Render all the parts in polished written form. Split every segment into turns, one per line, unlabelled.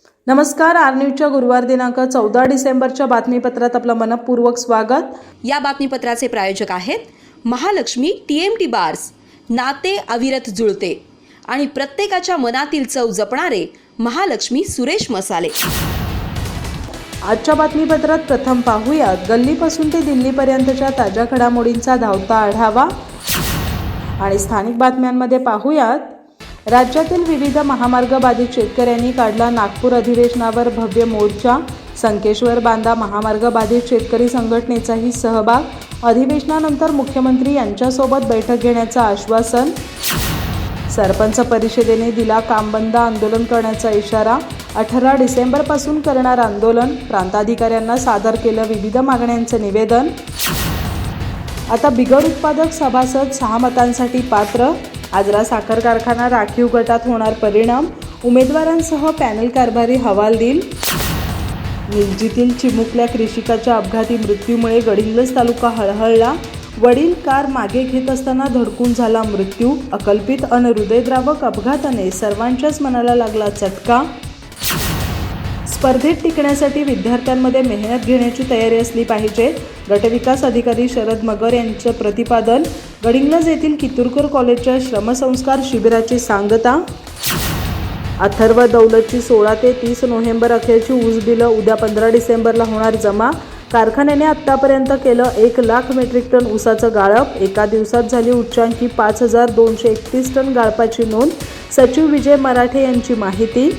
नमस्कार, आर न्यूजच्या गुरुवार दिनांक 14 डिसेंबरच्या बातमीपत्रात आपलं मनपूर्वक स्वागत।
या बातमीपत्राचे प्रायोजक आहेत महालक्ष्मी TMT बार्स, नाते अविरत जुळते आणि प्रत्येकाच्या मनातील चव जपणारे महालक्ष्मी सुरेश मसाले।
आजच्या बातमीपत्रात प्रथम पाहूयात गल्लीपासून ते दिल्लीपर्यंतच्या ताज्या घडामोडींचा धावता आढावा आणि स्थानिक बातम्यांमध्ये पाहूयात राज्यातील विविध महामार्ग बाधित शेतकऱ्यांनी काढला नागपूर अधिवेशनावर भव्य मोर्चा। संकेश्वर बांदा महामार्ग बाधित शेतकरी संघटनेचाही सहभाग। अधिवेशनानंतर मुख्यमंत्री यांच्यासोबत बैठक घेण्याचं आश्वासन। सरपंच परिषदेने दिला कामबंद आंदोलन करण्याचा इशारा। 18 डिसेंबरपासून करणार आंदोलन। प्रांताधिकाऱ्यांना सादर केलं विविध मागण्यांचं निवेदन। आता बिगर उत्पादक सभासद 6 मतांसाठी पात्र। आजरा साखर कारखाना राखीव गटात होणार परिणाम। उमेदवारांसह पॅनल कारभारी हवालदिल। निलजीतील चिमुकल्या कृषिकाच्या अपघाती मृत्यूमुळे गडिंग्लज तालुका हळहळला। वडील कार मागे घेत असताना धडकून झाला मृत्यू। अकल्पित अन हृदयद्रावक अपघाताने सर्वांच्याच मनाला लागला चटका। स्पर्धेत टिकण्यासाठी विद्यार्थ्यांमध्ये मेहनत घेण्याची तयारी असली पाहिजे, गटविकास अधिकारी शरद मगर यांचं प्रतिपादन। गडिंग्लज येथील कितुरकर कॉलेजच्या श्रमसंस्कार शिबिराची सांगता। अथर्व दौलतची 16 ते 30 नोव्हेंबर अखेरची ऊस बिलं उद्या 15 डिसेंबरला होणार जमा। कारखान्याने आत्तापर्यंत केलं 1 लाख मेट्रिक टन ऊसाचं गाळप। एका दिवसात झाली उच्चांकी 5231 टन गाळपाची नोंद। सचिव विजय मराठे यांची माहिती।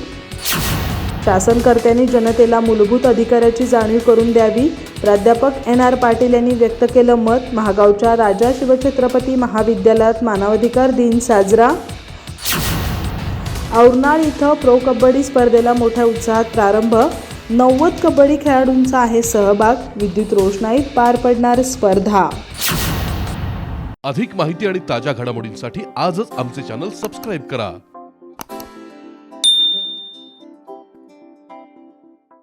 शासनकर्त्यांनी जनतेला मूलभूत अधिकाराची जाणीव करून द्यावी, प्राध्यापक NR पाटील यांनी व्यक्त केलं मत। महागावच्या राजा शिवछत्रपती महाविद्यालयात मानवाधिकार दिन साजरा। औरनाळ इथं प्रो कबड्डी स्पर्धेला मोठ्या उत्साहात प्रारंभ। 90 कबड्डी खेळाडूंचा आहे सहभाग। विद्युत रोषणाईत पार पडणार स्पर्धा।
अधिक माहिती आणि ताज्या घडामोडींसाठी आजच आमचे चॅनल सबस्क्राइब करा।